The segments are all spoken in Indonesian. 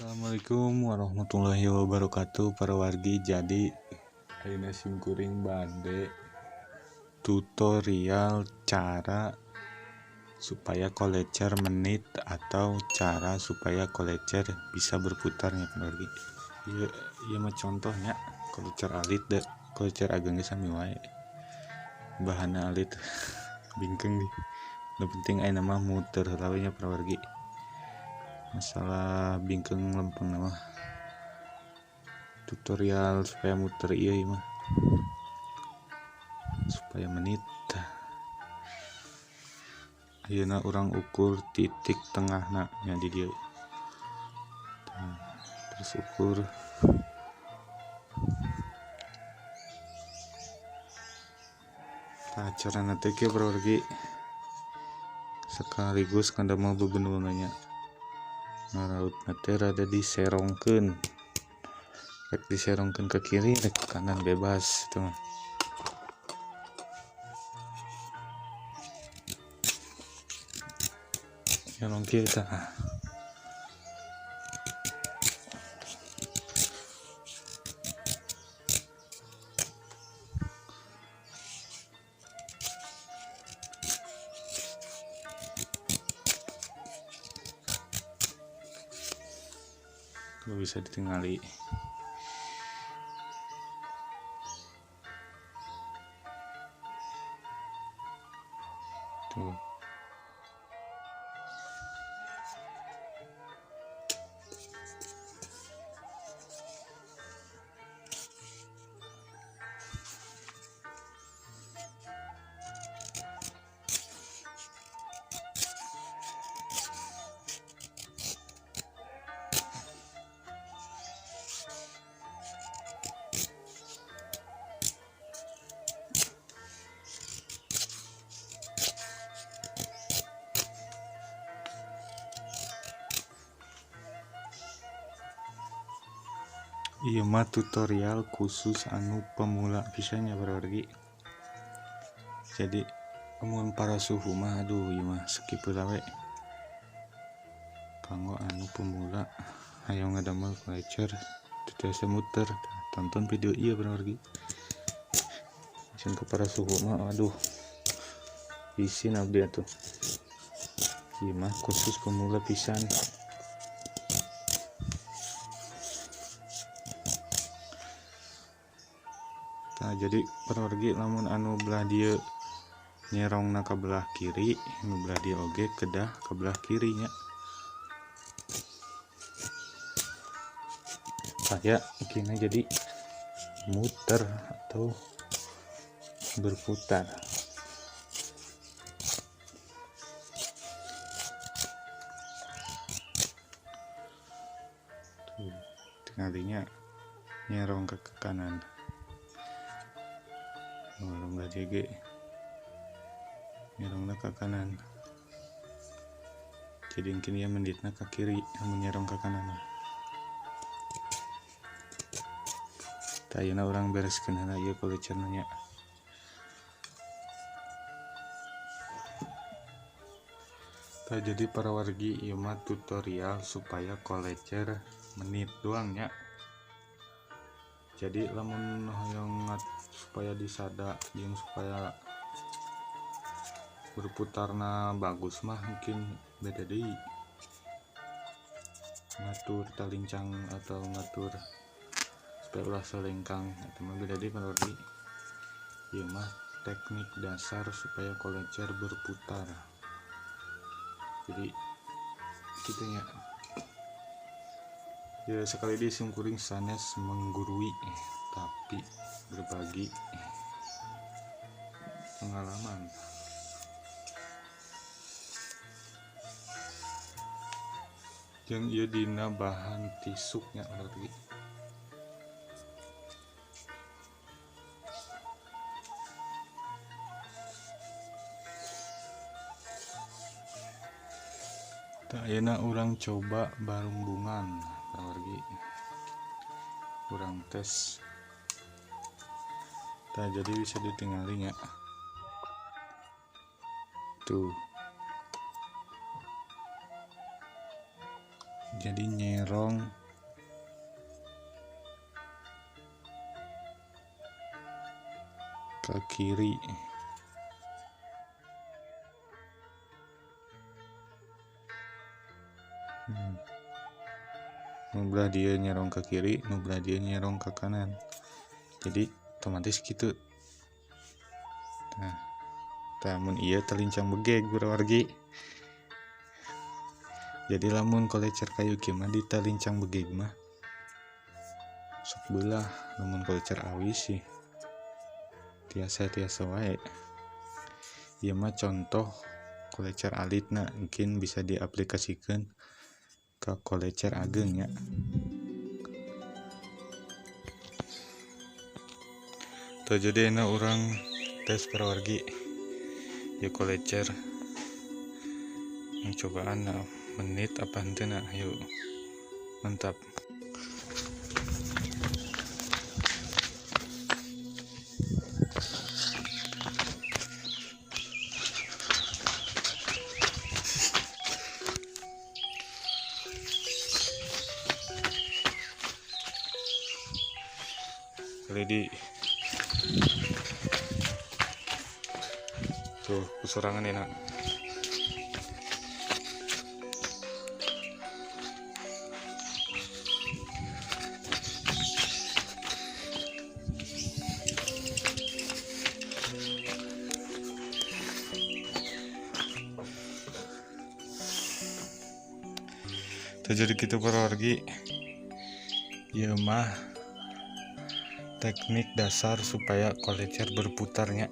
Assalamualaikum warahmatullahi wabarakatuh para wargi. Jadi ayeuna simkuring bade tutorial cara supaya kolecer menit atau cara supaya kolecer bisa berputarnya para wargi. Iya mah contohnya kolecer alit deh, kolecer ageng sami wae. Bahanna alit bingkeng di. Nu penting aya mah muter heula we nya para wargi. Masalah bingkeng lempeng mah tutorial supaya muter iya mah supaya menit ayeuna urang ukur titik tengahna nya di dieu terus ukur carana teh kieu perwargi sekaligus kandamel bebenungannya ngaraut teh rada diserongkeun rek diserongkeun ke kiri rek ke kanan bebas itu mah. Serong kiri tah bisa ditinggali tuh. Iya mah tutorial khusus anu pemula pisannya berarti. Jadi amun para suhu mah aduh ieu mah skip heula we. Kanggo anu pemula hayang ngadamel kolecer teu muter tonton video ieu berarti. Sing ke para suhu mah aduh isin abdi atuh. Ieu mah khusus pemula pisan. Nah, jadi perwargi lamun anu belah dia nyerongna ke belah kiri, anu belah dia oge kedah ke belah kirinya. Kayak kini jadi muter atau berputar. Tuh, tinggalnya nyerong ke kanan. Belah DG nyerongna ke kanan, jadi mungkin ya menditna ke kiri menyerong ke kanan. Tayuna orang bereskeun heula ieu kolecerna nya. Jadi para wargi ieu mah tutorial supaya kolecer menit doang nya. Jadi lamun hoyong supaya disada jeung supaya berputarna bagus mah mungkin beda deui. Ngatur talincang atau ngatur supaya ulah selengkang itu mah beda deui perwargi. Ieu mah teknik dasar supaya kolecer berputar. Jadi kitu nya. Ya sekali di simkuring sanes menggurui tapi berbagi pengalaman. Yang ieu dina bahan tisuknya lagi. Ayeuna urang coba barumbungan perwargi. Urang tes. Jadi bisa ditinggali nya. Tuh. Jadi nyerong ke kiri. Belah dia nyerong ke kiri, belah dia nyerong ke kanan. Jadi otomatis gitu. Nah, namun iya telincang begeg berwargi. Jadi lamun kolecer kayu gimana ditalincang begeg mah sok belah, namun kolecer awis sih tiasa wae. Ieu mah contoh kolecer alitna, mungkin bisa diaplikasikan ke kolecer ageng ya. Tuh jadi enak orang tes perwargi ya kolecer yang cobaan menit apa henteu yuk mantap. Ready tuh kesorangan enak. Jadi kita perwargi ya mah teknik dasar supaya kolecer berputarnya.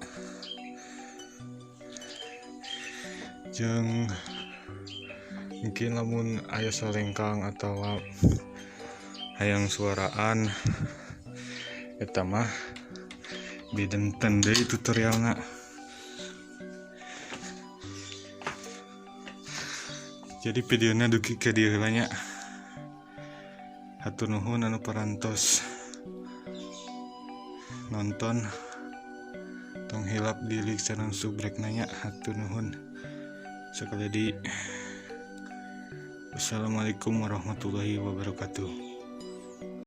Jeung mungkin lamun aya salengkang atau hayang suaraan eta mah bidenten deui tutorialna. Jadi videonya dugi ke dieu heula nya. Hatur nuhun anu parantos nonton, tong hilap di like sareng subrek nanya. Hatur nuhun sekali di. Wassalamualaikum warahmatullahi wabarakatuh.